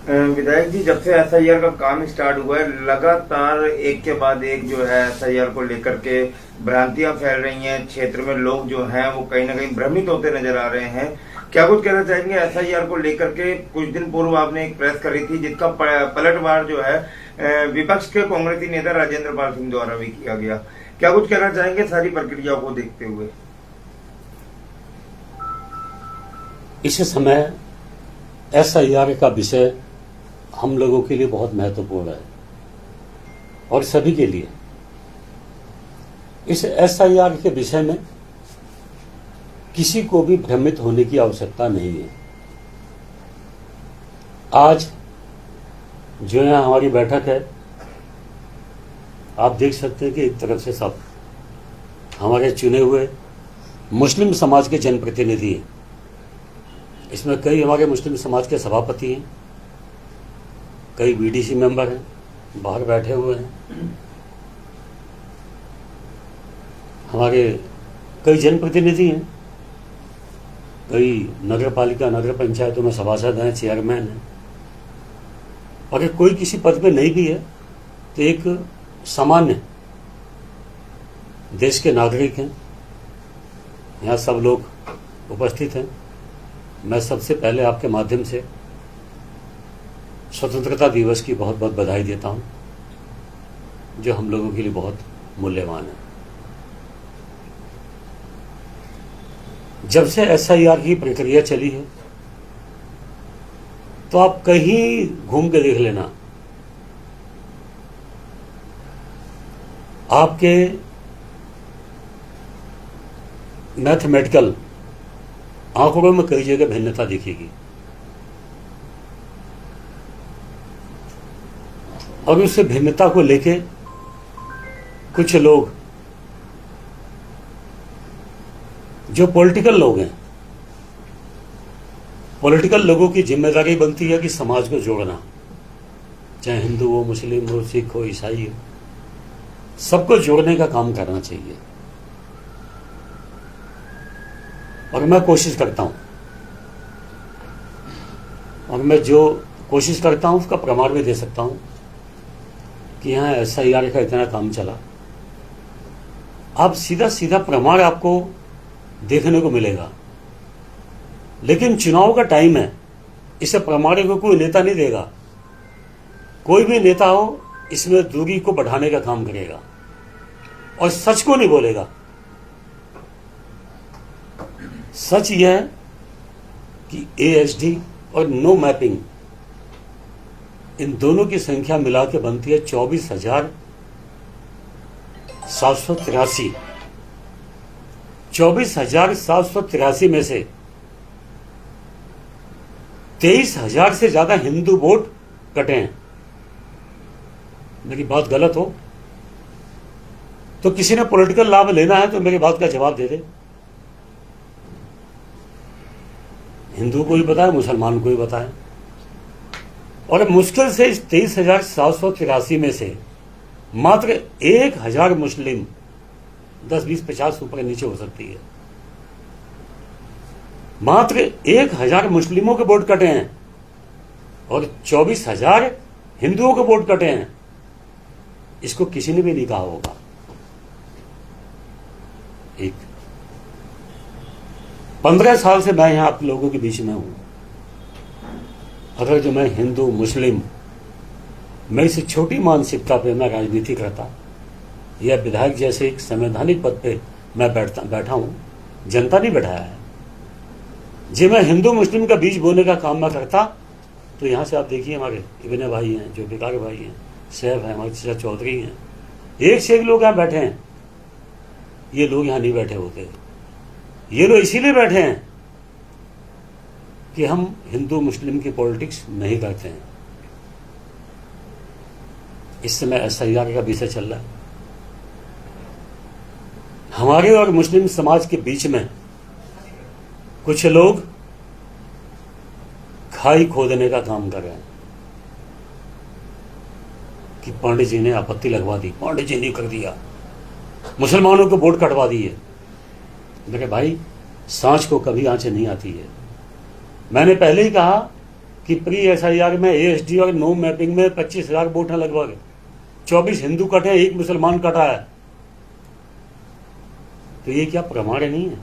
विधायक जी, जब से एसआईआर का काम स्टार्ट हुआ है, लगातार एक के बाद एक जो है एसआईआर को लेकर के भ्रांतियां फैल रही हैं। क्षेत्र में लोग जो हैं वो कहीं ना कहीं भ्रमित होते नजर आ रहे हैं। क्या कुछ कहना चाहेंगे एसआईआर को लेकर के? कुछ दिन पूर्व आपने एक प्रेस करी थी जिसका पलटवार जो है विपक्ष के कांग्रेसी नेता राजेंद्र पाल सिंह द्वारा भी किया गया। क्या कुछ कहना चाहेंगे सारी प्रक्रिया को देखते हुए? इस समय एसआईआर का विषय हम लोगों के लिए बहुत महत्वपूर्ण है और सभी के लिए। इस एसआईआर के विषय में किसी को भी भ्रमित होने की आवश्यकता नहीं है। आज जो यहाँ हमारी बैठक है, आप देख सकते हैं कि एक तरफ से सब हमारे चुने हुए मुस्लिम समाज के जनप्रतिनिधि हैं। इसमें कई हमारे मुस्लिम समाज के सभापति हैं, कई बीडीसी मेंबर हैं, बाहर बैठे हुए हैं, हमारे कई जनप्रतिनिधि हैं, कई नगर पालिका नगर पंचायतों में सभासद हैं, चेयरमैन हैं। अगर कोई किसी पद पे नहीं भी है तो एक सामान्य देश के नागरिक हैं। यहाँ सब लोग उपस्थित हैं। मैं सबसे पहले आपके माध्यम से स्वतंत्रता दिवस की बहुत बहुत बधाई देता हूं, जो हम लोगों के लिए बहुत मूल्यवान है। जब से एसआईआर की प्रक्रिया चली है तो आप कहीं घूम के देख लेना, आपके मैथमेटिकल आंकड़ों में कई जगह भिन्नता दिखेगी और उस भिन्नता को लेके कुछ लोग जो पॉलिटिकल लोग हैं, पॉलिटिकल लोगों की जिम्मेदारी बनती है कि समाज को जोड़ना, चाहे हिंदू हो, मुस्लिम हो, सिख हो, ईसाई हो, सबको जोड़ने का काम करना चाहिए। और मैं कोशिश करता हूं, और मैं जो कोशिश करता हूं उसका प्रमाण भी दे सकता हूं कि यहां एसआईआर का इतना काम चला। आप सीधा सीधा प्रमाण आपको देखने को मिलेगा, लेकिन चुनाव का टाइम है, इसे प्रमाण को कोई नेता नहीं देगा। कोई भी नेता हो इसमें दूरी को बढ़ाने का काम करेगा और सच को नहीं बोलेगा। सच यह है कि एएसडी और नो मैपिंग, इन दोनों की संख्या मिला के बनती है 24,783। 24,783 में से 23,000 से ज्यादा हिंदू वोट कटे हैं। मेरी बात गलत हो तो किसी ने पॉलिटिकल लाभ लेना है तो मेरी बात का जवाब दे दे। हिंदू को ही बताए, मुसलमान को ही बताए। और मुश्किल से इस 23,783 में से मात्र 1,000 मुस्लिम, 10, 20, 50 ऊपर नीचे हो सकती है, मात्र 1,000 मुस्लिमों के वोट कटे हैं और 24,000 हिंदुओं के वोट कटे हैं। इसको किसी ने भी नहीं कहा होगा। एक 15 साल से मैं यहां आप लोगों के बीच में हूं। अगर जो मैं हिंदू मुस्लिम, मैं इस छोटी मानसिकता पे मैं राजनीति करता, या विधायक जैसे एक संवैधानिक पद पे मैं बैठा हूं, जनता ने बैठाया है। जी मैं हिंदू मुस्लिम का बीज बोने का काम मैं करता तो यहां से आप देखिए हमारे इब्ने भाई हैं, जो बेकार भाई हैं, सैफ हैं, हमारे चाचा चौधरी हैं, एक से एक लोग यहां बैठे हैं। ये लोग यहां नहीं बैठे होते। ये लोग इसीलिए बैठे हैं कि हम हिंदू मुस्लिम की पॉलिटिक्स नहीं करते हैं। इस समय एसआईआर का विषय चल रहा है। हमारे और मुस्लिम समाज के बीच में कुछ लोग खाई खोदने का काम कर रहे हैं कि पांडे जी ने आपत्ति लगवा दी, पांडे जी ने कर दिया, मुसलमानों को वोट कटवा दिए। मेरे भाई, सांच को कभी आंचें नहीं आती है। मैंने पहले ही कहा कि प्री SIR में ASD और नो मैपिंग में 25,000 वोट हैं लगभग, 24 हिंदू कटे, 1 मुसलमान कटा है। तो ये क्या प्रमाण नहीं है?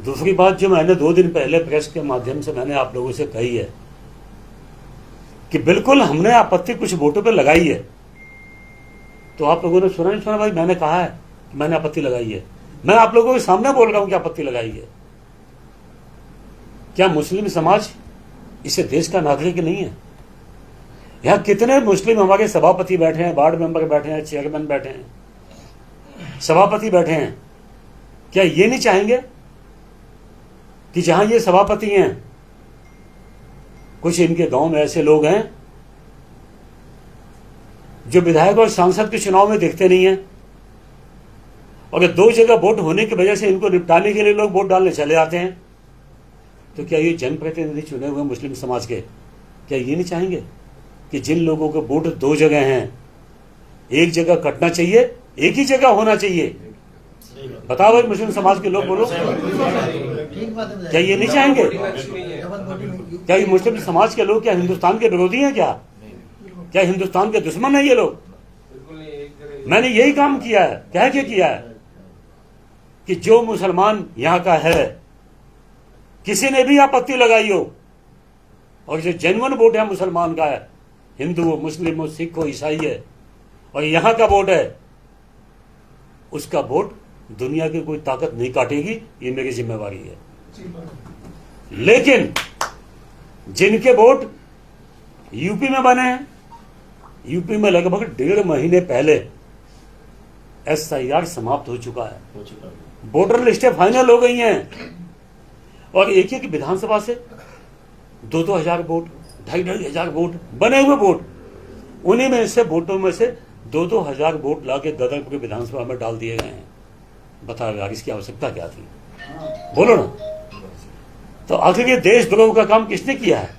दूसरी बात जो मैंने 2 दिन पहले प्रेस के माध्यम से मैंने आप लोगों से कही है कि बिल्कुल हमने आपत्ति कुछ वोटों पे लगाई है, तो आप लोगों ने सुना नहीं सुना? भाई मैंने कहा है कि मैंने आपत्ति लगाई है, मैं आप लोगों के सामने बोल रहा हूं कि आपत्ति लगाई है। क्या मुस्लिम समाज इसे देश का नागरिक नहीं है? यहां कितने मुस्लिम हमारे सभापति बैठे हैं, वार्ड मेंबर बैठे हैं, चेयरमैन बैठे हैं, सभापति बैठे हैं, क्या ये नहीं चाहेंगे कि जहां ये सभापति हैं, कुछ इनके गांव में ऐसे लोग हैं जो विधायक और सांसद के चुनाव में दिखते नहीं है, और 2 जगह वोट होने की वजह से इनको निपटाने के लिए लोग वोट डालने चले जाते हैं। तो क्या ये जनप्रतिनिधि चुने हुए मुस्लिम समाज के क्या ये नहीं चाहेंगे कि जिन लोगों के वोट 2 जगह हैं, एक जगह कटना चाहिए, एक ही जगह होना चाहिए? बताओ भाई, मुस्लिम समाज के लोग बोलो, क्या ये नहीं चाहेंगे? क्या ये मुस्लिम समाज के लोग क्या हिंदुस्तान के विरोधी हैं? क्या हिंदुस्तान के दुश्मन है ये लोग? मैंने यही काम किया है, कह के किया है कि जो मुसलमान यहां का है, किसी ने भी आपत्ति लगाई हो, और जो जेन्युइन वोट है मुसलमान का है, हिंदू हो, मुस्लिम हो, सिख हो, ईसाई है, और यहां का वोट है, उसका वोट दुनिया की कोई ताकत नहीं काटेगी, ये मेरी जिम्मेवारी है। लेकिन जिनके वोट यूपी में बने हैं, यूपी में लगभग 1.5 महीने पहले SIR समाप्त हो चुका है, वोटर लिस्टें फाइनल हो गई हैं, और एक एक विधानसभा से 2-2 हजार वोट, 2,500 हजार वोट, बने हुए वोट, उन्हीं में से वोटों में से 2-2 हजार वोट लाके गदरपुर विधानसभा में डाल दिए गए हैं। बताओ यार, इसकी आवश्यकता क्या थी? बोलो ना। तो आखिर ये देशद्रोह का काम किसने किया है?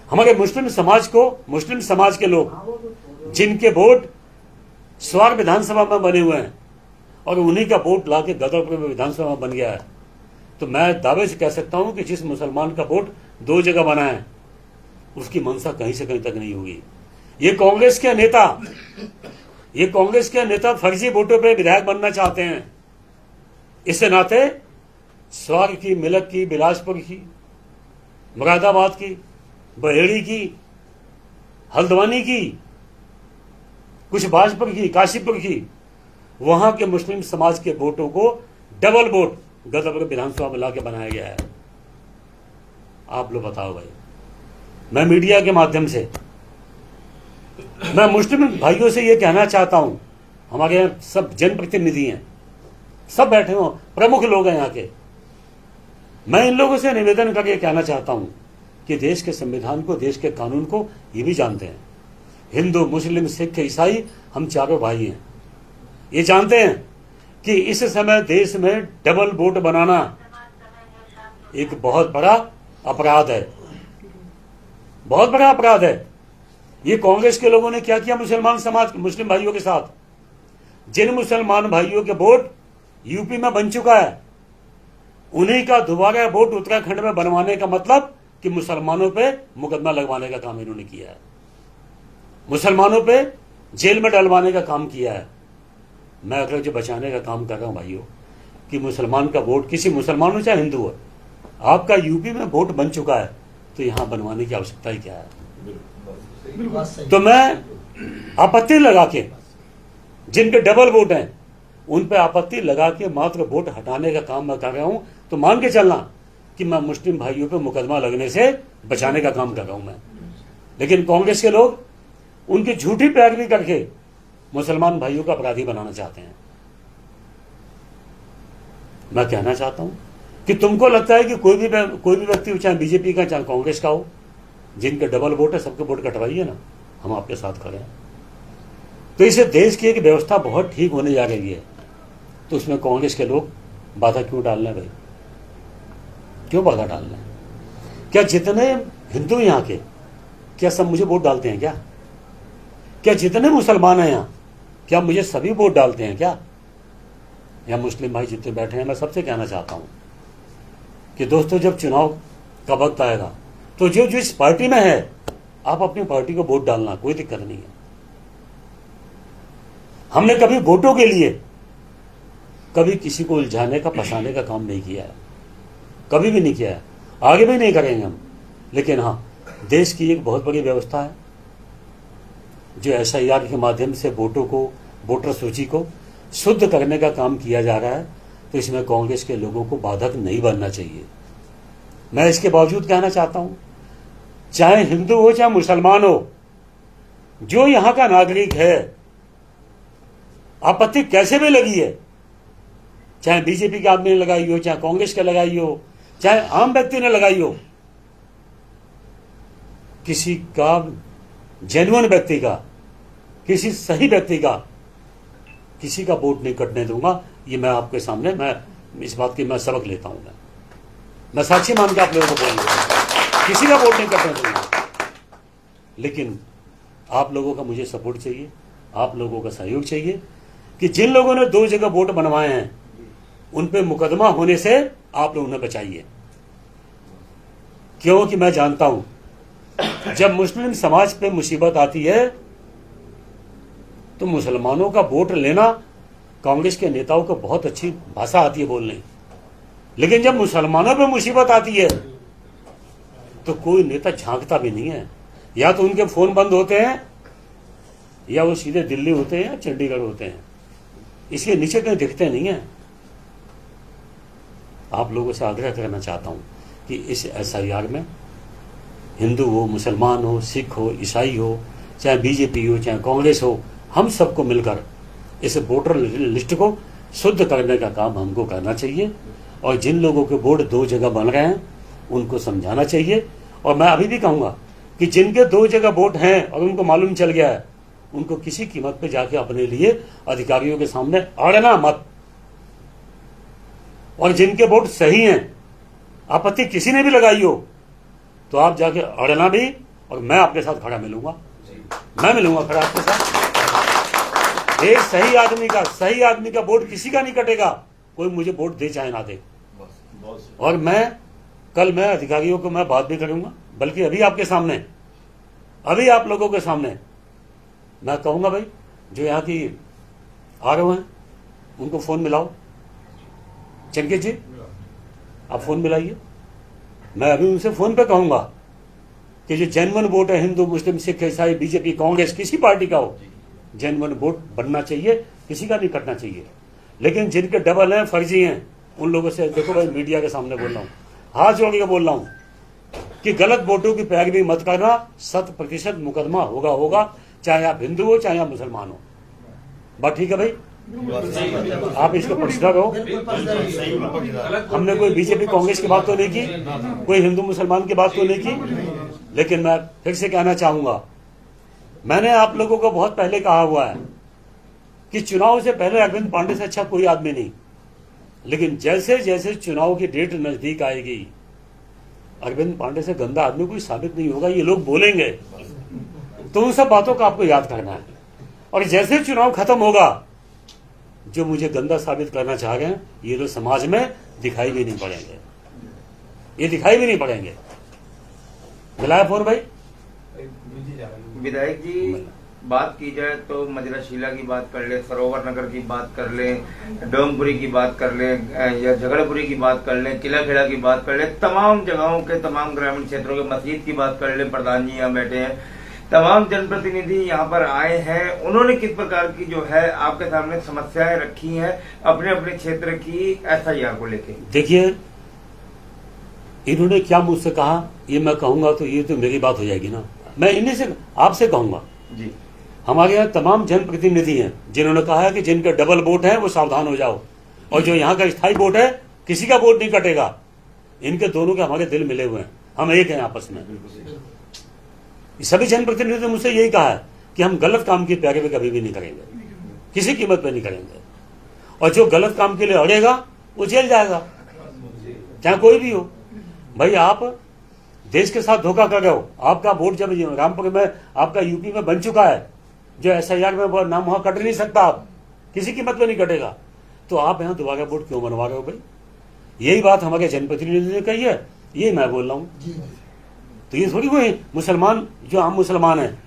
हमारे मुस्लिम समाज को, मुस्लिम समाज के लोग जिनके वोट स्वार विधानसभा में बने हुए हैं, और उन्हीं का वोट लाके गदरपुर विधानसभा में बन गया है, तो मैं दावे से कह सकता हूं कि जिस मुसलमान का वोट 2 जगह बना है, उसकी मंशा कहीं से कहीं तक नहीं होगी। ये कांग्रेस के नेता फर्जी वोटों पे विधायक बनना चाहते हैं। इससे नाते स्वार की, मिलक की, बिलासपुर की, मुरादाबाद की, बहेड़ी की, हल्द्वानी की, कुछ बाजपुर की, काशीपुर की, वहां के मुस्लिम समाज के वोटों को डबल वोट गदरपुर विधानसभा में लाके बनाया गया है। आप लोग बताओ भाई। मैं मीडिया के माध्यम से मैं मुस्लिम भाइयों से यह कहना चाहता हूं, हमारे यहाँ सब जनप्रतिनिधि हैं, सब बैठे हो, प्रमुख लोग हैं यहाँ के, मैं इन लोगों से निवेदन करके कहना चाहता हूं कि देश के संविधान को, देश के कानून को ये भी जानते हैं। हिंदू, मुस्लिम, सिख, ईसाई, हम चारों भाई हैं। ये जानते हैं कि इस समय देश में डबल वोट बनाना एक बहुत बड़ा अपराध है, बहुत बड़ा अपराध है। ये कांग्रेस के लोगों ने क्या किया मुसलमान समाज, मुस्लिम भाइयों के साथ? जिन मुसलमान भाइयों के वोट यूपी में बन चुका है, उन्हीं का दोबारा वोट उत्तराखंड में बनवाने का मतलब कि मुसलमानों पे मुकदमा लगवाने का काम इन्होंने किया है, मुसलमानों पे जेल में डलवाने का काम किया है। मैं अगर जो बचाने का काम कर रहा हूं भाइयों, कि मुसलमान का वोट, किसी मुसलमान हो चाहे हिंदू हो, आपका यूपी में वोट बन चुका है, तो यहां बनवाने की आवश्यकता ही क्या है? तो मैं आपत्ति लगा के, जिनके डबल वोट हैं उन पे आपत्ति लगा के मात्र वोट हटाने का काम मैं कर रहा हूं, तो मान के चलना कि मैं मुस्लिम भाइयों पे मुकदमा लगने से बचाने का काम कर रहा हूं मैं। लेकिन कांग्रेस के लोग उनकी झूठी पैरवी करके मुसलमान भाइयों का अपराधी बनाना चाहते हैं। मैं कहना चाहता हूं कि तुमको लगता है कि कोई भी व्यक्ति, चाहे बीजेपी का चाहे कांग्रेस का हो, जिनके डबल वोट है, सबके वोट कटवाइए ना, हम आपके साथ खड़े हैं। तो इसे देश की एक व्यवस्था बहुत ठीक होने जा रही है, तो उसमें कांग्रेस के लोग बाधा क्यों डाल रहे हैं भाई? क्यों बाधा डाल रहे हैं? क्या जितने हिंदू यहाँ के, क्या सब मुझे वोट डालते हैं क्या? क्या जितने मुसलमान हैं यहाँ, क्या मुझे सभी वोट डालते हैं क्या? या मुस्लिम भाई जितने बैठे हैं, मैं सबसे कहना चाहता हूं कि दोस्तों, जब चुनाव का वक्त आएगा तो जो जिस पार्टी में है आप अपनी पार्टी को वोट डालना, कोई दिक्कत नहीं है। हमने कभी वोटों के लिए कभी किसी को उलझाने का, फंसाने का काम नहीं किया है, कभी भी नहीं किया है, आगे भी नहीं करेंगे हम। लेकिन हाँ, देश की एक बहुत बड़ी व्यवस्था है जो SIR के माध्यम से वोटों को, वोटर सूची को शुद्ध करने का काम किया जा रहा है, तो इसमें कांग्रेस के लोगों को बाधक नहीं बनना चाहिए। मैं इसके बावजूद कहना चाहता हूं, चाहे हिंदू हो चाहे मुसलमान हो, जो यहां का नागरिक है, आपत्ति कैसे भी लगी है, चाहे बीजेपी के आदमी ने लगाई हो, चाहे कांग्रेस के लगाई हो, चाहे आम व्यक्ति ने लगाई हो, किसी का जेन्युइन व्यक्ति का, किसी सही व्यक्ति का, किसी का वोट नहीं कटने दूंगा। ये मैं आपके सामने, मैं इस बात की मैं सबक लेता हूं, मैं साक्षी मान के आप लोगों को बोलूंगा, किसी का वोट नहीं कटने दूंगा। लेकिन आप लोगों का मुझे सपोर्ट चाहिए, आप लोगों का सहयोग चाहिए कि जिन लोगों ने 2 जगह वोट बनवाए हैं उन पे मुकदमा होने से आप लोग उन्हें बचाइए। क्योंकि मैं जानता हूं जब मुस्लिम समाज पे मुसीबत आती है तो मुसलमानों का वोट लेना कांग्रेस के नेताओं को बहुत अच्छी भाषा आती है बोलने, लेकिन जब मुसलमानों पे मुसीबत आती है तो कोई नेता झांकता भी नहीं है। या तो उनके फोन बंद होते हैं या वो सीधे दिल्ली होते हैं या चंडीगढ़ होते हैं, इसके नीचे कहीं दिखते नहीं है। आप लोगों से आग्रह करना चाहता हूं कि इस SIR में हिंदू हो, मुसलमान हो, सिख हो, ईसाई हो, चाहे बीजेपी हो, चाहे कांग्रेस हो, हम सबको मिलकर इस वोटर लिस्ट को शुद्ध करने का काम हमको करना चाहिए। और जिन लोगों के वोट 2 जगह बन रहे हैं उनको समझाना चाहिए। और मैं अभी भी कहूंगा कि जिनके 2 जगह वोट हैं और उनको मालूम चल गया है, उनको किसी कीमत पे जाके अपने लिए अधिकारियों के सामने अड़ना मत। और जिनके वोट सही हैं, आपत्ति किसी ने भी लगाई हो तो आप जाके अड़ना भी, और मैं आपके साथ खड़ा मिलूंगा, मैं मिलूंगा खड़ा आपके साथ। एक सही आदमी का वोट किसी का नहीं कटेगा, कोई मुझे वोट दे चाहे ना दे। और कल मैं अधिकारियों को मैं बात भी करूंगा, बल्कि अभी आपके सामने, अभी आप लोगों के सामने मैं कहूंगा, भाई जो यहाँ की RO हैं उनको फोन मिलाओ। चंकेत जी आप फोन मिलाइए। मैं अभी उनसे फोन पे कहूंगा कि जो जेन्युइन वोट है, हिंदू, मुस्लिम, सिख, ईसाई, बीजेपी, कांग्रेस, किसी पार्टी का हो, जेन्युइन वोट बनना चाहिए, किसी का नहीं कटना चाहिए। लेकिन जिनके डबल हैं, फर्जी हैं, उन लोगों से देखो भाई, मीडिया के सामने बोल रहा हूं, हाथ जोड़ के बोल रहा हूं कि गलत वोटों की पैरवी मत करना। 100% मुकदमा होगा, चाहे आप हिंदू हो चाहे आप मुसलमान हो। बात ठीक है भाई? आप इसके पक्षधर हो। हमने कोई बीजेपी कांग्रेस की बात तो नहीं की, कोई हिंदू मुसलमान की बात तो नहीं की। लेकिन मैं फिर से कहना चाहूंगा, मैंने आप लोगों को बहुत पहले कहा हुआ है कि चुनाव से पहले अरविंद पांडे से अच्छा कोई आदमी नहीं। लेकिन जैसे जैसे चुनाव की डेट नजदीक आएगी, अरविंद पांडे से गंदा आदमी कोई साबित नहीं होगा, ये लोग बोलेंगे। तो उन सब बातों का आपको याद करना है। और जैसे चुनाव खत्म होगा, जो मुझे गंदा साबित करना चाह रहे हैं, ये लोग समाज में दिखाई भी नहीं पड़ेंगे, ये दिखाई भी नहीं पड़ेंगे। मिलाया फोन भाई? विधायक जी, बात की जाए तो मजराशिला की बात कर ले, सरोवर नगर की बात कर ले, डोमपुरी की बात कर ले, या झगड़पुरी की बात कर ले, किला खेड़ा की बात कर ले, तमाम जगहों के, तमाम ग्रामीण क्षेत्रों के, मस्जिद की बात कर ले, प्रधान जी यहाँ बैठे हैं, तमाम जनप्रतिनिधि यहाँ पर आए हैं। उन्होंने किस प्रकार की जो है आपके सामने समस्याएं रखी हैं अपने अपने क्षेत्र की SIR को लेके? देखिए, इन्होंने क्या मुझसे कहा ये मैं कहूंगा तो ये तो मेरी बात हो जाएगी ना। मैं इन्हीं से आपसे कहूंगा जी, हमारे यहाँ तमाम जनप्रतिनिधि हैं जिन्होंने कहा है कि जिनके डबल वोट है वो सावधान हो जाओ, और जो यहाँ का स्थायी वोट है किसी का वोट नहीं कटेगा। इनके दोनों के हमारे दिल मिले हुए हैं, हम एक हैं आपस में। सभी जनप्रतिनिधियों ने मुझसे यही कहा है कि हम गलत काम की पैरवी कभी भी नहीं करेंगे, किसी कीमत पे नहीं करेंगे। और जो गलत काम के लिए अड़ेगा वो जेल जाएगा, चाहे कोई भी हो। भाई आप देश के साथ धोखा कर रहे हो। आपका वोट जब रामपुर में, आपका यूपी में बन चुका है, जो SIR में नाम वहां कट नहीं सकता, आप किसी कीमत पे नहीं कटेगा, तो आप यहाँ दोबारा वोट क्यों बनवा रहे हो भाई? यही बात हमारे जनप्रतिनिधि ने कही है, ये मैं बोल रहा हूँ। तो ये थोड़ी हुए मुसलमान, जो हम मुसलमान हैं,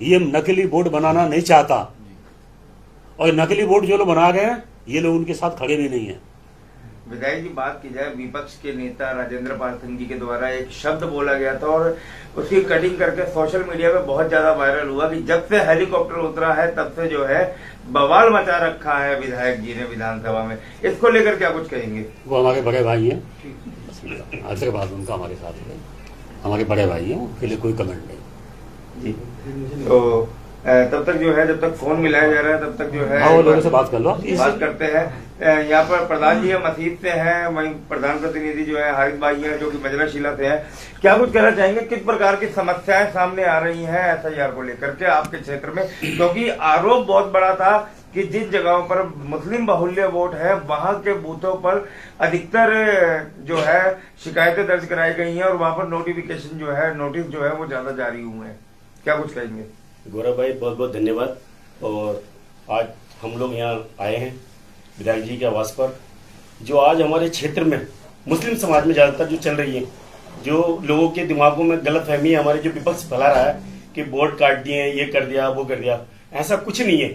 ये नकली वोट बनाना नहीं चाहता, और नकली वोट जो लोग बना गए हैं ये लोग उनके साथ खड़े भी नहीं है। विधायक जी, बात की जाए, विपक्ष के नेता राजेंद्र पाल सिंह जी के द्वारा एक शब्द बोला गया था और उसकी कटिंग करके सोशल मीडिया पे बहुत ज्यादा वायरल हुआ कि जब से हेलीकॉप्टर उतरा है तब से जो है बवाल मचा रखा है विधायक जी ने विधानसभा में। इसको लेकर क्या कुछ कहेंगे? वो हमारे बड़े भाई हैं, आज के बाद उनका हमारे साथ है, हमारे बड़े भाई हैं, उनके लिए कोई कमेंट नहीं जी। तो तब तक जो है, जब तक फोन मिलाया जा रहा है तब तक जो है वो लोगों से बात कर लो, बात करते हैं। यहाँ पर प्रधान जी मसीद से हैं, वहीं प्रधान प्रतिनिधि जो है हारिस भाई हैं जो कि मजरा से हैं। क्या कुछ कहना चाहेंगे, किस प्रकार की समस्याएं सामने आ रही हैं एसआईआर को लेकर के आपके क्षेत्र में? क्योंकि आरोप बहुत बड़ा था कि जिस जगहों पर मुस्लिम बाहुल्य वोट है वहां के बूथों पर अधिकतर जो है शिकायतें दर्ज कराई गई हैं और वहां पर नोटिफिकेशन जो है, नोटिस जो है वो ज्यादा जारी हुए हैं। क्या कुछ कहेंगे? गौरव भाई, बहुत बहुत धन्यवाद। और आज हम लोग यहाँ आए हैं विधायक जी के आवास पर, जो आज हमारे क्षेत्र में मुस्लिम समाज में ज़्यादातर जो चल रही है, जो लोगों के दिमागों में गलत फहमी है, हमारे जो विपक्ष फैला रहा है कि वोट काट दिए, ये कर दिया, वो कर दिया, ऐसा कुछ नहीं है।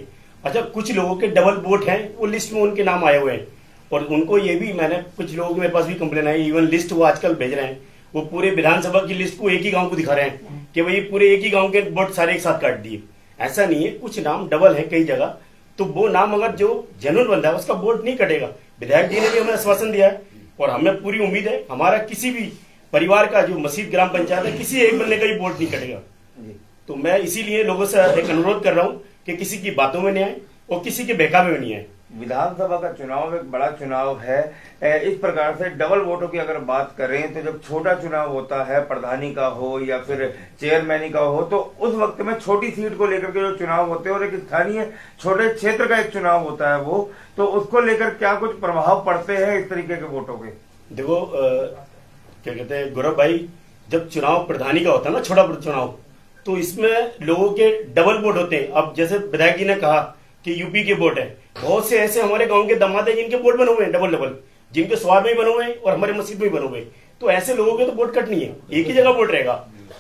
अच्छा, कुछ लोगों के डबल वोट हैं, वो लिस्ट में उनके नाम आए हुए हैं, और उनको ये भी, मैंने कुछ लोगों के मेरे पास भी कंप्लेन आई, इवन लिस्ट वो आजकल भेज रहे हैं, वो पूरे विधानसभा की लिस्ट को एक ही गांव को दिखा रहे हैं कि भाई पूरे एक ही गांव के वोट सारे एक साथ काट दिए। ऐसा नहीं है, कुछ नाम डबल है कई जगह, तो वो नाम अगर जो जेन्युइन बंदा है उसका वोट नहीं कटेगा। विधायक जी ने भी हमें आश्वासन दिया है और हमें पूरी उम्मीद है हमारा किसी भी परिवार का जो मसीद ग्राम पंचायत है, किसी एक बंदे का ही वोट नहीं कटेगा। तो मैं इसीलिए लोगों से एक अनुरोध कर रहा हूँ कि किसी की बातों में नहीं आए और किसी के बहकावे में नहीं आए। विधानसभा का चुनाव एक बड़ा चुनाव है। इस प्रकार से डबल वोटों की अगर बात करें तो जब छोटा चुनाव होता है, प्रधानी का हो या फिर चेयरमैनी का हो, तो उस वक्त में छोटी सीट को लेकर के जो चुनाव होते हैं और एक स्थानीय छोटे क्षेत्र का एक चुनाव होता है वो, तो उसको लेकर क्या कुछ प्रभाव पड़ते हैं इस तरीके के वोटों के? देखो क्या कहते हैं गौरव भाई, जब चुनाव प्रधानी का होता है ना, छोटा चुनाव, तो इसमें लोगों के डबल वोट होते हैं। अब जैसे विधायक जी ने कहा कि यूपी के वोट है, बहुत से ऐसे हमारे गांव के दामाद है जिनके वोट बने हुए हैं डबल डबल, जिनके स्वार में भी बने हुए हैं और हमारे मस्जिद में भी बने हुए हैं। तो ऐसे लोगों के तो वोट कट नहीं है, एक ही जगह वोट रहेगा,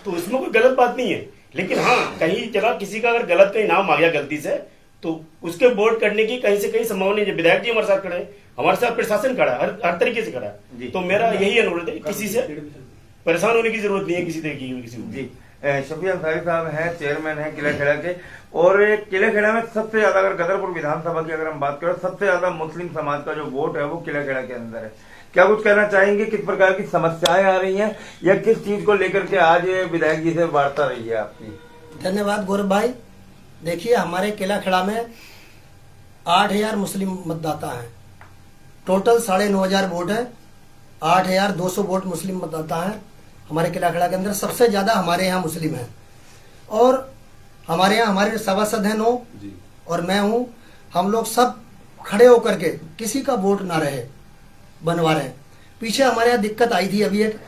तो इसमें कोई गलत बात नहीं है। लेकिन हाँ, कहीं जगह किसी का अगर गलत कहीं नाम आ गया गलती से, तो उसके वोट कटने की कहीं से कहीं संभावना है। विधायक जी हमारे साथ खड़े हैं, हमारे साथ प्रशासन खड़ा है, हर तरीके से खड़ा है। तो मेरा यही अनुरोध है, किसी से परेशान होने की जरूरत नहीं है किसी तरीके की। किसी जी, शफी अंसारी साहब हैं, चेयरमैन हैं किला खेड़ा के, और किला खेड़ा में सबसे ज्यादा, अगर गदरपुर विधानसभा की अगर हम बात करें, सबसे ज्यादा मुस्लिम समाज का जो वोट है वो किला खेड़ा के अंदर है। क्या कुछ कहना चाहेंगे, किस प्रकार की समस्याएं आ रही हैं या किस चीज को लेकर के आज विधायक जी से वार्ता रही है आपकी? धन्यवाद गौरव भाई। देखिए, हमारे किला खेड़ा में 8,000 मुस्लिम मतदाता हैं, टोटल 9,500 वोट है, 8,200 वोट मुस्लिम मतदाता हैं हमारे किला खेड़ा के अंदर। सबसे ज्यादा हमारे यहाँ मुस्लिम हैं, और हमारे यहाँ हमारे सभासद हैं 9 और मैं हूँ। हम लोग सब खड़े होकर के किसी का वोट ना रहे बनवा रहे हैं। पीछे हमारे यहाँ दिक्कत आई थी अभी एक,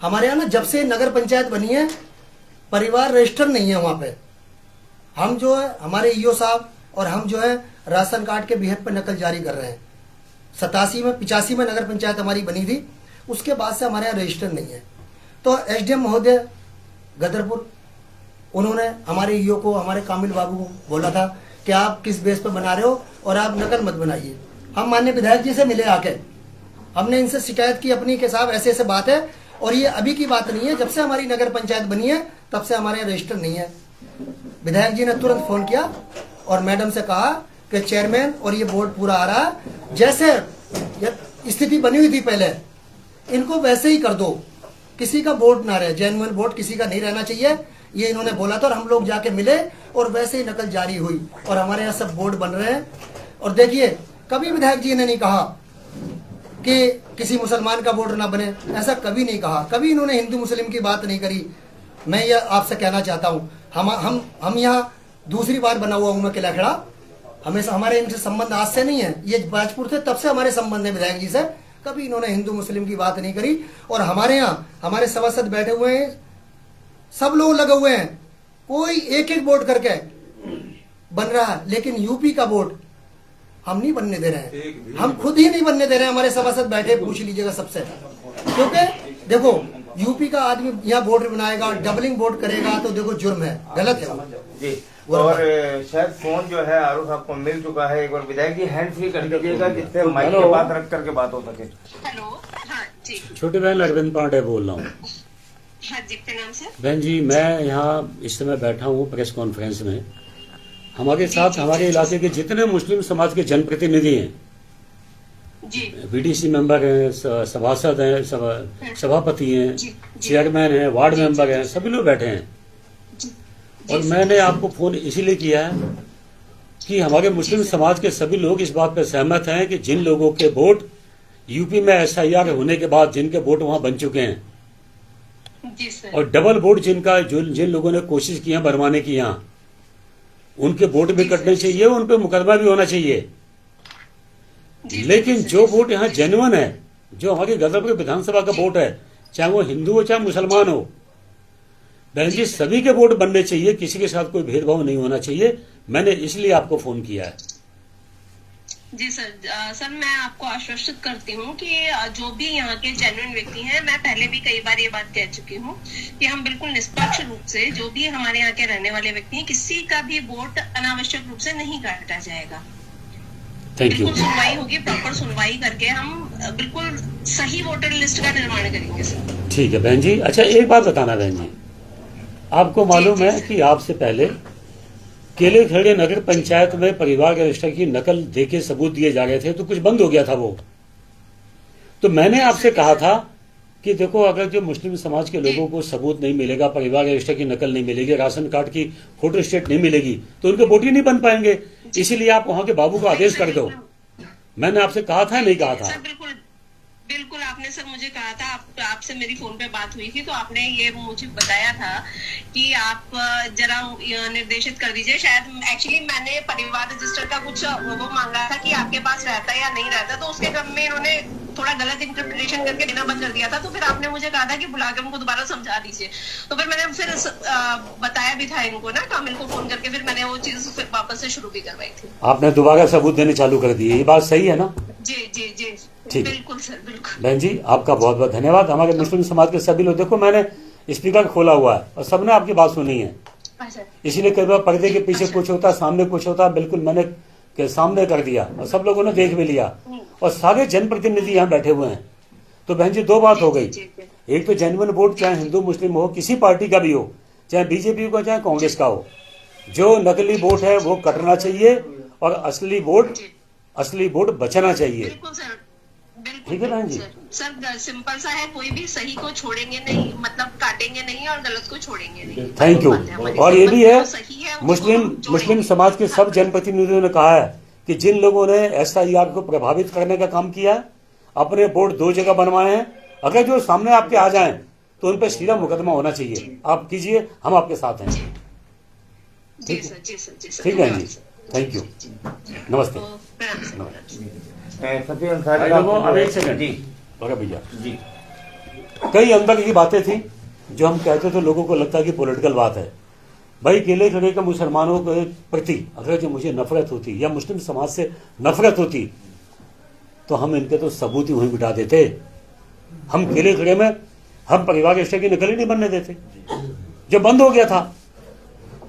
हमारे यहाँ ना जब से नगर पंचायत बनी है, परिवार रजिस्टर नहीं है वहाँ पे। हम जो है, हमारे ईओ साहब और हम जो है राशन कार्ड के बेहद पर नकल जारी कर रहे हैं। 85 में नगर पंचायत हमारी बनी थी, उसके बाद से हमारे यहाँ रजिस्टर नहीं है। तो एसडीएम महोदय गदरपुर, उन्होंने हमारे ईओ को, हमारे कामिल बाबू को बोला था कि आप किस बेस पर बना रहे हो और आप नकल मत बनाइए। हम माननीय विधायक जी से मिले आके, हमने इनसे शिकायत की अपनी के साहब ऐसे ऐसे बात है, और ये अभी की बात नहीं है, जब से हमारी नगर पंचायत बनी है तब से हमारे यहाँ रजिस्टर नहीं है। विधायक जी ने तुरंत फोन किया और मैडम से कहा कि चेयरमैन, और ये बोर्ड पूरा आ रहा है, जैसे स्थिति बनी हुई थी पहले, इनको वैसे ही कर दो, किसी का वोट ना रहे, जेन्युइन वोट किसी का नहीं रहना चाहिए, ये इन्होंने बोला था। और हम लोग जाके मिले और वैसे ही नकल जारी हुई और हमारे यहाँ सब बोर्ड बन रहे हैं। और देखिए, कभी विधायक जी ने नहीं कहा कि किसी मुसलमान का वोट ना बने, ऐसा कभी नहीं कहा, कभी इन्होंने हिंदू मुस्लिम की बात नहीं करी। मैं ये आपसे कहना चाहता हूँ, हम यहाँ दूसरी बार बना हुआ हूँ मैं किला खेड़ा, हमेशा हमारे इनसे संबंध आज से नहीं है, ये बाजपुर थे तब से हमारे संबंध है विधायक जी से। कभी इन्होंने हिंदू मुस्लिम की बात नहीं करी। और हमारे यहाँ हमारे सभासद बैठे हुए हैं, सब लोग लगे हुए हैं, कोई एक एक वोट करके बन रहा है, लेकिन यूपी का वोट हम नहीं बनने दे रहे हैं, हम खुद ही नहीं बनने दे रहे हैं। हमारे सभासद बैठे, पूछ लीजिएगा सबसे, क्योंकि देखो यूपी का आदमी यहाँ बोर्ड बनाएगा, डबलिंग बोर्ड करेगा तो देखो जुर्म है, गलत है वो। जी। और शायद फोन जो है आरुष आपको मिल चुका है। एक बार विधायक जी हैंड फ्री कर दीजिएगा जिससे माइक के पास रख करके बात हो सके। हेलो, हाँ जी, छोटे बहन अरविंद पांडे बोल रहा हूँ। हाँ जी, प्रणाम सर। बहन जी, मैं यहाँ इस समय बैठा हूँ प्रेस कॉन्फ्रेंस में। हमारे साथ हमारे इलाके के जितने मुस्लिम समाज के जनप्रतिनिधि हैं, जी बीडीसी मेंबर हैं, सभासद हैं, सभापति हैं, चेयरमैन हैं, वार्ड मेंबर हैं, सभी लोग बैठे हैं। और मैंने आपको फोन इसीलिए किया है कि हमारे मुस्लिम समाज के सभी लोग इस बात पर सहमत हैं कि जिन लोगों के वोट यूपी में SIR होने के बाद जिनके वोट वहां बन चुके हैं, जी सर, और डबल वोट जिन लोगों ने कोशिश की है बनवाने की, यहाँ उनके वोट भी कटने चाहिए, उन पे मुकदमा भी होना चाहिए। लेकिन जो वोट यहाँ जेन्युइन है, जो हमारी गदरपुर विधानसभा का वोट है, चाहे वो हिंदू हो चाहे मुसलमान हो, बहन जी सभी के वोट बनने चाहिए, किसी के साथ कोई भेदभाव नहीं होना चाहिए। मैंने इसलिए आपको फोन किया है। जी सर। सर मैं आपको आश्वस्त करती हूँ कि जो भी यहाँ के जेन्युइन व्यक्ति हैं, मैं पहले भी कई बार ये बात कह चुकी हूँ कि हम बिल्कुल निष्पक्ष रूप से जो भी हमारे यहाँ के रहने वाले व्यक्ति हैं, किसी का भी वोट अनावश्यक रूप से नहीं काटा जाएगा। Thank you. बिल्कुल सुनवाई होगी, प्रॉपर सुनवाई करके हम बिल्कुल सही वोटर लिस्ट का निर्माण करेंगे सर। ठीक है बहन जी। अच्छा एक बात बताना बहन जी, आपको मालूम है कि आपसे पहले केले खड़े नगर पंचायत में परिवार रजिस्टर की नकल देके सबूत दिए जा रहे थे, तो कुछ बंद हो गया था वो। तो मैंने आपसे कहा था कि देखो, अगर जो मुस्लिम समाज के लोगों को सबूत नहीं मिलेगा, परिवार रजिस्टर की नकल नहीं मिलेगी, राशन कार्ड की फोटो स्टेट नहीं मिलेगी, तो उनके वोट ही नहीं बन पाएंगे। इसीलिए आप वहां के बाबू को आदेश कर दो। मैंने आपसे कहा था नहीं कहा था? सर बिल्कुल बिल्कुल, आपने सर मुझे कहा था, आपसे मेरी फोन पे बात हुई थी, तो आपने ये मुझे बताया था कि आप जरा निर्देशित कर दीजिए। शायद एक्चुअली मैंने परिवार रजिस्टर का कुछ वो मांगा था कि आपके पास रहता है या नहीं रहता, तो उसके क्रम में इन्होंने थोड़ा गलत इंटरप्रिटेशन करके देना बंद कर दिया था। तो फिर आपने मुझे कहा था कि बुला के उनको दोबारा समझा दीजिए। तो फिर मैंने फिर बताया भी था इनको ना, कामिल को फोन करके, फिर मैंने वो चीज फिर वापस से शुरू भी करवाई थी। आपने दोबारा सबूत देने चालू कर दिए, ये बात सही है ना? जी जी जी, ठीक। बिल्कुल सर, बिल्कुल। बहन जी आपका बहुत बहुत धन्यवाद। हमारे मुस्लिम समाज के सभी लोग, देखो मैंने स्पीकर खोला हुआ है और सबने आपकी बात सुनी है। अच्छा, इसीलिए कई बार पर्दे के पीछे कुछ होता, सामने कुछ होता, बिल्कुल मैंने के सामने कर दिया और सब लोगों ने देख भी लिया, और सारे जनप्रतिनिधि यहाँ बैठे हुए हैं। तो बहन जी दो बात हो गई, एक तो जेन्युइन वोट चाहे हिंदू मुस्लिम हो, किसी पार्टी का भी हो, चाहे बीजेपी का चाहे कांग्रेस का हो, जो नकली वोट है वो कटना चाहिए और असली वोट बचना चाहिए। बिल्कुल सर, बिल्कुल। ठीक है बहन जी? सर सिंपल सा है, कोई भी सही को छोड़ेंगे नहीं, मतलब काटेंगे नहीं, और गलत को छोड़ेंगे नहीं। Thank you. हमारी और ये भी है, सही है, उसको मुस्लिम जोड़ेंगे। मुस्लिम समाज के सब जनप्रतिनिधियों ने कहा है कि जिन लोगों ने SIR को प्रभावित करने का काम किया है, अपने वोट 2 जगह बनवाए हैं, अगर जो सामने आपके आ जाएं तो उन पर सीधा मुकदमा होना चाहिए। आप कीजिए, हम आपके साथ हैं। जी सर, जी सर, जी सर। ठीक है जी, थैंक यू, नमस्ते। सफी अंसारी भाई का लोगों, अब एक सेकंड जी बड़ा भैया, जी कई अंदर की बातें थी जो हम कहते थे, लोगों को लगता है कि पॉलिटिकल बात है। भाई केले खड़े के मुसलमानों के प्रति अगर जो मुझे नफरत होती या मुस्लिम समाज से नफरत होती तो हम इनके तो सबूत ही वहीं बिठा देते। हम केले खड़े में हम परिवार रजिस्टर की नकल ही नहीं बनने देते। जो बंद हो गया था,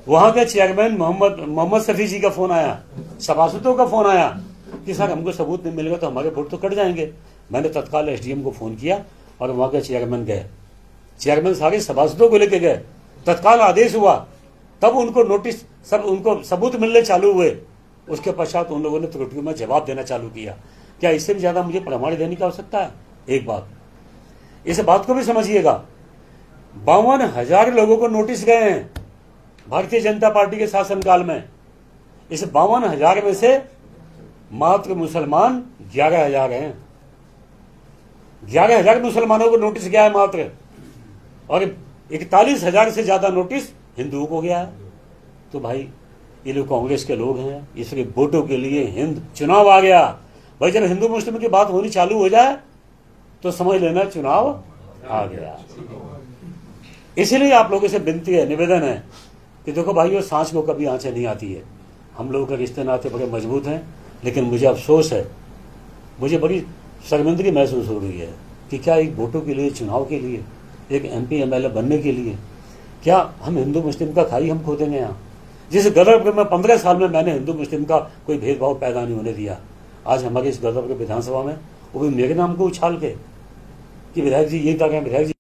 वहां के चेयरमैन मोहम्मद शफी जी का फोन आया, सभासदों का फोन आया कि सर हमको सबूत नहीं मिलेगा तो हमारे वोट तो कट जाएंगे। मैंने तत्काल SDM को फोन किया और वहां के चेयरमैन गए, चेयरमैन सारे सभासदों को लेके गए, तत्काल आदेश हुआ, तब उनको नोटिस, सब उनको सबूत मिलने चालू हुए। उसके पश्चात उन लोगों ने त्रुटियों में जवाब देना चालू किया। क्या इससे भी ज्यादा मुझे प्रमाण देने की आवश्यकता है? एक बात, इस बात को भी समझिएगा, 52,000 लोगों को नोटिस गए हैं भारतीय जनता पार्टी के शासनकाल में। इस 52,000 में से मात्र मुसलमान 11,000 हैं। 11,000 मुसलमानों को नोटिस गया है मात्र, और 41,000 से ज्यादा नोटिस हिंदुओं को गया है। तो भाई ये लोग कांग्रेस के लोग हैं, इसलिए वोटों के लिए हिंद चुनाव आ गया। भाई जब हिंदू मुस्लिम की बात होनी चालू हो जाए तो समझ लेना चुनाव आ गया। इसीलिए आप लोगों से विनती है, निवेदन है कि देखो भाइयों, सांस को कभी आंचें नहीं आती है। हम लोगों के रिश्ते नाते बड़े मजबूत हैं, लेकिन मुझे अफसोस है, मुझे बड़ी शर्मिंदगी महसूस हो रही है कि क्या एक वोटों के लिए, चुनाव के लिए एक MP MLA बनने के लिए क्या हम हिंदू मुस्लिम का खाई हम खोदेंगे यहाँ? जिस गदर में 15 साल में मैंने हिंदू मुस्लिम का कोई भेदभाव पैदा नहीं होने दिया, आज हमारे इस गदर के विधानसभा में वो भी मेरे नाम को उछाल के कि विधायक जी ये कर रहे हैं, विधायक जी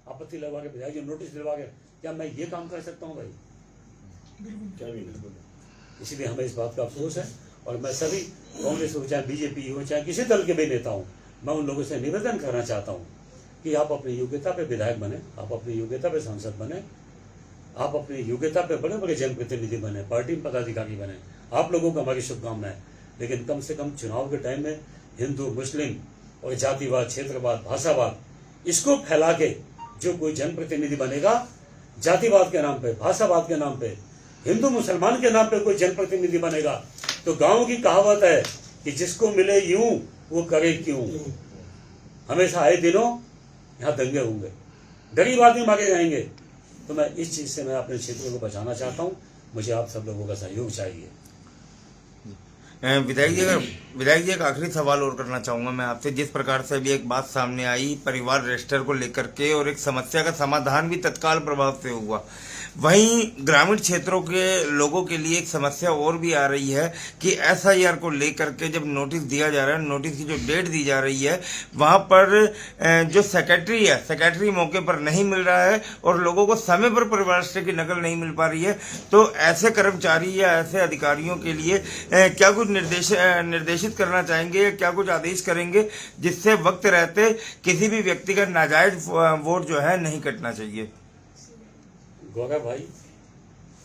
आपत्ति लगवा के, विधायक जी नोटिस दिलवा के, क्या मैं ये काम कर सकता हूँ भाई? क्या भी नहीं। इसलिए हमें इस बात का अफसोस है और मैं सभी कांग्रेस हो चाहे बीजेपी हो चाहे किसी दल के भी नेता हूँ, मैं उन लोगों से निवेदन करना चाहता हूँ कि आप अपनी योग्यता पे विधायक बने, आप अपनी योग्यता पे सांसद बने, आप अपनी योग्यता पे बड़े बड़े जनप्रतिनिधि बने, पार्टी पदाधिकारी बने, आप लोगों को हमारी शुभकामनाएं। लेकिन कम से कम चुनाव के टाइम में हिंदू मुस्लिम और जातिवाद, क्षेत्रवाद, भाषावाद, इसको फैला के जो कोई जनप्रतिनिधि बनेगा, जातिवाद के नाम पे, भाषावाद के नाम पे, हिंदू मुसलमान के नाम पे कोई जनप्रतिनिधि बनेगा, तो गांव की कहावत है कि जिसको मिले यूं वो करे क्यों। हमेशा आए दिनों यहाँ दंगे होंगे, गरीब आदमी मारे जाएंगे। तो मैं इस चीज से मैं अपने क्षेत्र को बचाना चाहता हूँ, मुझे आप सब लोगों का सहयोग चाहिए। विधायक जी एक आखिरी सवाल और करना चाहूंगा मैं आपसे। जिस प्रकार से अभी एक बात सामने आई परिवार रजिस्टर को लेकर के और एक समस्या का समाधान भी तत्काल प्रभाव से हुआ, वहीं ग्रामीण क्षेत्रों के लोगों के लिए एक समस्या और भी आ रही है कि SIR को लेकर के जब नोटिस दिया जा रहा है, नोटिस की जो डेट दी जा रही है, वहां पर जो सेक्रेटरी है, सेक्रेटरी मौके पर नहीं मिल रहा है और लोगों को समय पर परिवार रजिस्टर की नकल नहीं मिल पा रही है। तो ऐसे कर्मचारी या ऐसे अधिकारियों के लिए क्या कुछ निर्देशित करना चाहेंगे, क्या कुछ आदेश करेंगे जिससे वक्त रहते किसी भी व्यक्ति का नाजायज वोट जो है नहीं कटना चाहिए? गौरव भाई,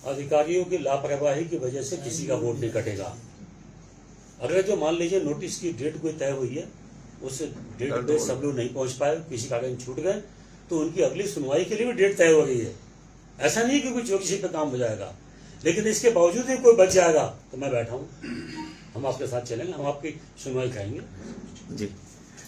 अधिकारियों की लापरवाही की वजह से किसी का वोट नहीं कटेगा। अगर जो मान लीजिए नोटिस की डेट कोई तय हुई है, उस डेट पे सब लोग नहीं पहुंच पाए, किसी कागज छूट गए, तो उनकी अगली सुनवाई के लिए भी डेट तय हो रही है। ऐसा नहीं कि कोई किसी पे काम हो जाएगा, लेकिन इसके बावजूद भी कोई बच जाएगा तो मैं बैठा हूँ, हम आपके साथ चलेंगे, हम आपकी सुनवाई करेंगे। जी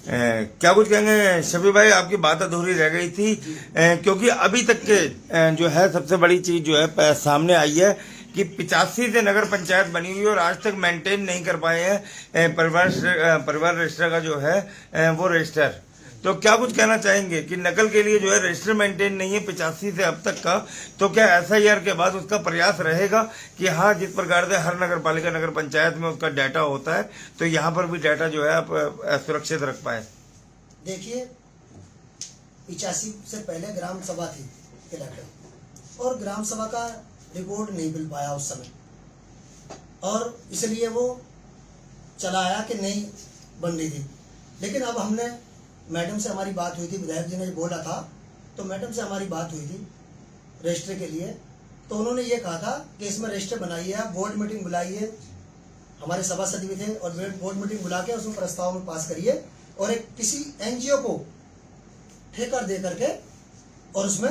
क्या कुछ कहेंगे शफी भाई? आपकी बात अधूरी रह गई थी क्योंकि अभी तक के जो है सबसे बड़ी चीज जो है सामने आई है कि 85 से नगर पंचायत बनी हुई है और आज तक मेंटेन नहीं कर पाए हैं परिवार रजिस्टर का जो है वो रजिस्टर। तो क्या कुछ कहना चाहेंगे कि नकल के लिए जो है रजिस्टर मेंटेन नहीं है 85 से अब तक का, तो क्या SIR के बाद उसका प्रयास रहेगा कि हाँ जिस प्रकार से हर नगर पालिका नगर पंचायत में उसका डाटा होता है तो यहाँ पर भी डाटा जो है आप सुरक्षित रख पाए? देखिए 85 से पहले ग्राम सभा थी इलाके और ग्राम सभा का रिकॉर्ड नहीं मिल पाया उस समय और इसलिए वो चला आया कि नहीं बन रही थी। लेकिन अब हमने मैडम से हमारी बात हुई थी, विधायक जी ने बोला था तो मैडम से हमारी बात हुई थी रजिस्टर के लिए, तो उन्होंने ये कहा था कि इसमें रजिस्टर बनाइए, आप बोर्ड मीटिंग बुलाइए, हमारे सभासद भी थे और बोर्ड मीटिंग बुला के उसमें प्रस्ताव में पास करिए और एक किसी NGO को ठेका दे करके और उसमें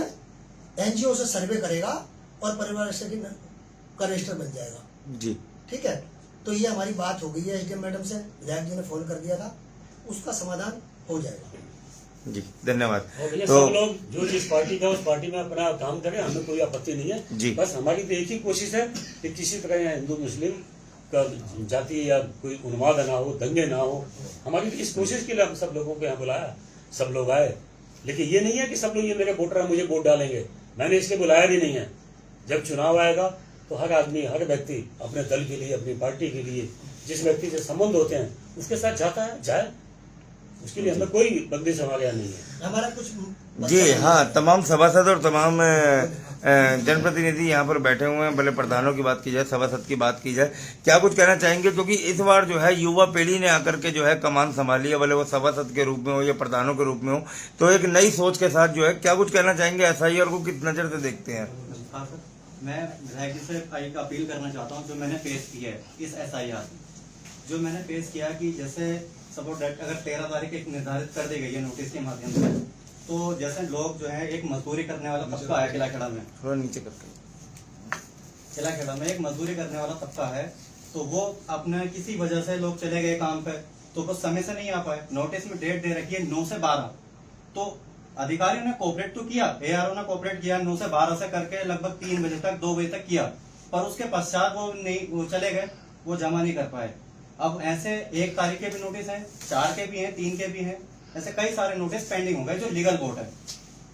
NGO से सर्वे करेगा और परिवार का रजिस्टर बन जाएगा। जी ठीक है, तो ये हमारी बात हो गई है SDM मैडम से, विधायक जी ने फोन कर दिया था, उसका समाधान हो जाएगा। जी धन्यवाद। तो सब लोग जो जिस पार्टी का उस पार्टी में अपना काम करें, हमें कोई आपत्ति नहीं है जी। बस हमारी तो एक ही कोशिश है कि किसी तरह यहाँ हिंदू मुस्लिम का जाति या कोई उन्माद ना हो, दंगे ना हो। हमारी इस कोशिश के लिए हम सब लोगों को यहाँ बुलाया, सब लोग आए, लेकिन ये नहीं है कि सब लोग ये मेरे वोटर है मुझे वोट डालेंगे, मैंने इसलिए बुलाया भी नहीं है। जब चुनाव आएगा तो हर आदमी हर व्यक्ति अपने दल के लिए अपनी पार्टी के लिए जिस व्यक्ति से संबंध होते हैं उसके साथ जाता है, जाए, उसके लिए हमें कोई बंदिश हमारे यहाँ नहीं है। हमारा कुछ जी हाँ, तमाम सभासद और तमाम जनप्रतिनिधि यहाँ पर बैठे हुए हैं, भले प्रधानों की बात की जाए, सभासद की बात की जाए, क्या कुछ कहना चाहेंगे? क्योंकि इस बार जो है युवा पीढ़ी ने आकर के जो है कमान संभाली है, भले वो सभासद के रूप में हो या प्रधानों के रूप में हो, तो एक नई सोच के साथ जो है क्या कुछ कहना चाहेंगे? SIR को किस नजर से देखते हैं? हाँ सर, मैं विधायक जी से एक अपील करना चाहता हूँ। जो मैंने पेश की है इस SIR जो मैंने पेश किया कि जैसे सपोज अगर 13 तारीख एक निर्धारित कर दी गई है नोटिस के माध्यम से, तो जैसे लोग जो है एक मजदूरी करने वाला तबका है किलाखेड़ा में, थोड़ा नीचे करके, किलाखेड़ा में एक मजदूरी करने वाला तबका है, तो वो अपने किसी वजह से लोग चले गए काम पे तो वो समय से नहीं आ पाए। नोटिस में डेट दे रखी है 9 से 12, तो अधिकारियों ने कोऑपरेट तो किया, ARO ने कोऑपरेट किया, 9 से 12 से करके लगभग 3 बजे तक 2 बजे तक किया, पर उसके पश्चात वो चले गए, वो जमा नहीं कर पाए। अब ऐसे 1 तारीख के भी नोटिस है, 4 के भी हैं, 3 के भी हैं, ऐसे कई सारे नोटिस पेंडिंग हो गए जो लीगल वोट है।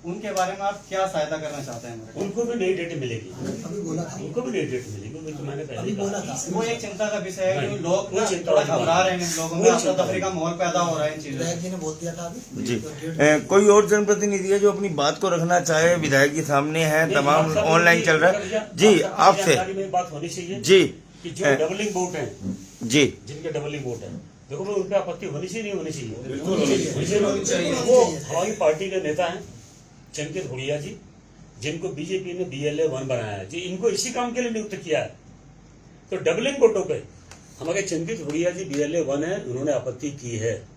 उनके बारे में आप क्या सहायता करना चाहते हैं हमारे? उनको भी नई डेट मिलेगी, अभी बोला था, उनको भी नई डेट मिलेगी, वो तो मैंने पहले अभी ही कहा। बोला था। वो एक चिंता का विषय है कि नहीं, लोग वो ना चिंता थोड़ा वाली बात घबरा रहे नहीं। हैं, लोगों वो में चिंता अफरा तफरी का माहौल पैदा हो रहा है इन चीजों विधायक से। जी ने बोल दिया था अभी। जी तो डेढ़- कोई और जनप्रतिनिधि है जो अपनी बात को रखना चाहे? विधायक जी सामने हैं, नहीं, तमाम आप सब ऑनलाइन ये- चल रहा है। जी आपसे जानकारी में बात होनी चाहिए जी कि जो डबलिंग वोट है, जी जिनके डबलिंग वोट है, देखो भाई उन पे आपत्ति होनी चाहिए, नहीं होनी चाहिए? बिल्कुल होनी चाहिए। वो हमारी पार्टी के नेता हैं चंकित हुड़िया जी, जिनको बीजेपी ने BLA 1 बनाया है जी, इनको इसी काम के लिए नियुक्त किया है। तो डबलिंग वोटों पे हमारे चंकित हुड़िया जी BLA 1 है, उन्होंने आपत्ति की है।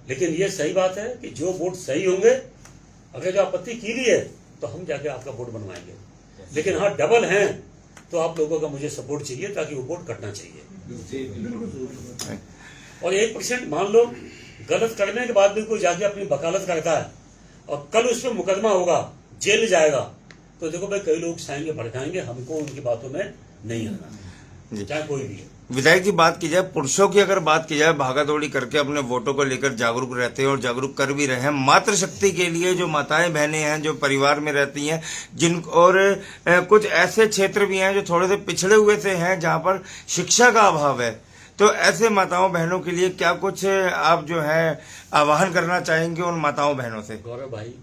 लेकिन ये सही बात है कि जो वोट सही होंगे, अगर जो आपत्ति की गई है तो हम जाके आपका वोट बनवाएंगे। लेकिन हाँ डबल हैं तो आप लोगों का मुझे सपोर्ट चाहिए ताकि वो वोट कटना चाहिए। और 1% मान लो गलत करने के बाद भी कोई जाके अपनी वकालत करता है और कल उस पर मुकदमा होगा, जेल जाएगा, तो देखो भाई कई लोग उकसाएंगे, भड़काएंगे, हमको उनकी बातों में नहीं आना, जी। चाहे कोई भी है। विधायक जी बात की जाए, पुरुषों की अगर बात की जाए, भागादौड़ी करके अपने वोटों को लेकर जागरूक रहते हैं और जागरूक कर भी रहे हैं। मातृशक्ति के लिए जो माताएं बहनें हैं जो परिवार में रहती हैं, जिन और कुछ ऐसे क्षेत्र भी हैं जो थोड़े से पिछड़े हुए से हैं जहां पर शिक्षा का अभाव है, तो ऐसे माताओं बहनों के लिए क्या कुछ आप जो है आह्वान करना चाहेंगे उन माताओं बहनों से? गौरव भाई,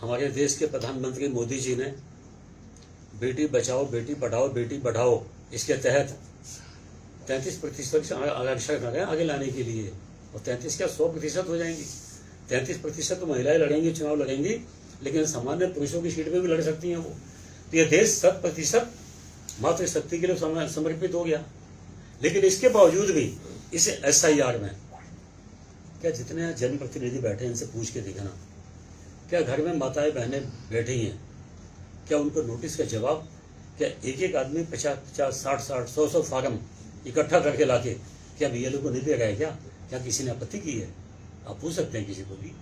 हमारे देश के प्रधानमंत्री मोदी जी ने बेटी बचाओ बेटी पढ़ाओ बेटी बढ़ाओ इसके तहत 33% आरक्षण आगे लाने के लिए, और 33 क्या 100% हो जाएंगी। 33% तो महिलाएं लड़ेंगी, चुनाव लड़ेंगी, लेकिन सामान्य पुरुषों की सीट पे भी लड़ सकती हैं वो। तो ये देश 100% मातृशक्ति के लिए समर्पित हो गया। लेकिन इसके बावजूद भी इस SIR में क्या जितने जनप्रतिनिधि बैठे हैं इनसे पूछ के देखना, क्या घर में माताएं बहनें बैठी हैं, क्या उनको नोटिस का जवाब, क्या एक एक आदमी 50-50, 60-60, 100-100 फार्म इकट्ठा करके लाके क्या BLO को नहीं दे रहा है? क्या किसी ने आपत्ति की है? आप पूछ सकते हैं किसी को भी,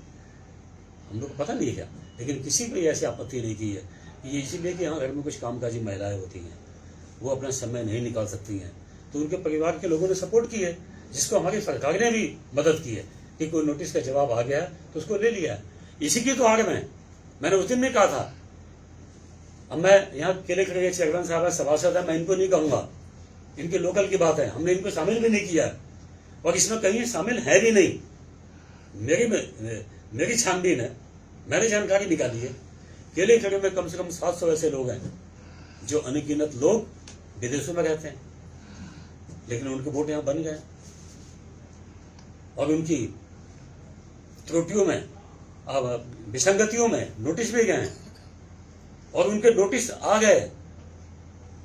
हम लोग को पता नहीं है क्या, लेकिन किसी को ऐसी आपत्ति नहीं की है। ये इसीलिए कि यहाँ घर में कुछ कामकाजी महिलाएं होती हैं, वो अपना समय नहीं निकाल सकती हैं, तो उनके परिवार के लोगों ने सपोर्ट की है, जिसको हमारी सरकार ने भी मदद की है कि कोई नोटिस का जवाब आ गया तो उसको ले लिया। इसी की तो आड़ में मैंने उस दिन में कहा था, अब मैं यहाँ केले के चेयरमैन साहब है, सभासद है, मैं इनको नहीं कहूंगा, इनके लोकल की बात है, हमने इनको शामिल भी नहीं किया और इसमें कहीं शामिल है भी नहीं। मेरी छानबीन है, मैंने जानकारी निकाली है, केले खड़े में कम से कम 700 ऐसे लोग हैं जो अनगिनत लोग विदेशों में रहते हैं, लेकिन उनके वोट यहाँ बन गए और उनकी त्रुटियों में, विसंगतियों में नोटिस भी गए और उनके नोटिस आ गए,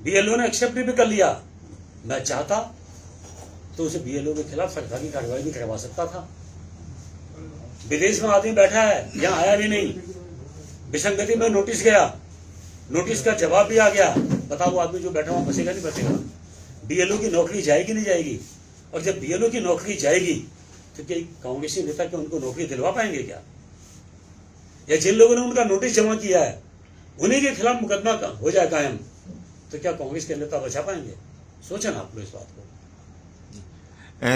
BLO ने एक्सेप्ट भी कर लिया। मैं चाहता तो उसे BLO के खिलाफ सरकारी कार्रवाई भी करवा सकता था। विदेश में आदमी बैठा है, यहाँ आया भी नहीं, विसंगति में नोटिस गया, नोटिस का जवाब भी आ गया, बताओ वो आदमी जो बैठा हुआ बचेगा नहीं बचेगा? BLO की नौकरी जाएगी नहीं जाएगी? और जब BLO की नौकरी जाएगी तो क्या कांग्रेसी नेता क्या उनको नौकरी दिलवा पाएंगे क्या? या जिन लोगों ने उनका नोटिस जमा किया है उन्हीं के खिलाफ मुकदमा हो जाए कायम, तो क्या कांग्रेस के नेता बचा पाएंगे? सोचा ना आप लोग इस बात को।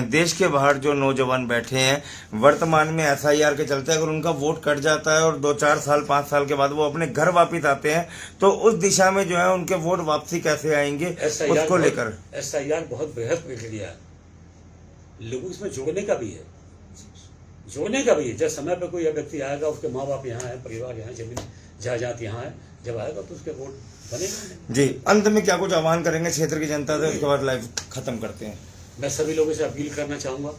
देश के बाहर जो नौजवान बैठे हैं वर्तमान में SIR के चलते अगर उनका वोट कट जाता है और 2-4 साल 5 साल के बाद वो अपने घर वापिस आते हैं, तो उस दिशा में जो है उनके वोट वापसी कैसे आएंगे उसको लेकर SIR बहुत बेहद प्रक्रिया है, लोगों इसमें जोड़ने का भी है, जब समय पे कोई व्यक्ति आएगा, उसके माँ बाप यहाँ है, परिवार यहाँ, जमीन जायदाद यहाँ है, जब आएगा तो उसके वोट बनेगा। जी, अंत में क्या कुछ आह्वान करेंगे क्षेत्र की जनता से, उसके बाद लाइव खत्म करते हैं? मैं सभी लोगों से अपील करना चाहूंगा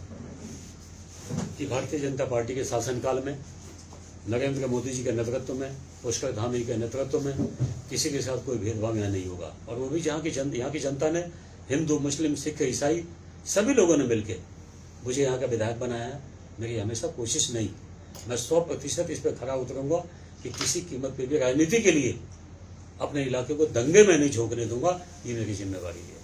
कि भारतीय जनता पार्टी के शासनकाल में नरेंद्र मोदी जी के नेतृत्व में, पुष्कर धामी के नेतृत्व में किसी के साथ कोई भेदभाव यहाँ नहीं होगा, और वो भी यहाँ की जनता ने, हिंदू मुस्लिम सिख ईसाई सभी लोगों ने मिलकर मुझे यहाँ का विधायक बनाया है। मेरी हमेशा कोशिश नहीं, मैं 100% इस पर खरा उतरूंगा कि किसी कीमत पे भी राजनीति के लिए अपने इलाके को दंगे में नहीं झोंकने दूंगा, ये मेरी जिम्मेवारी है।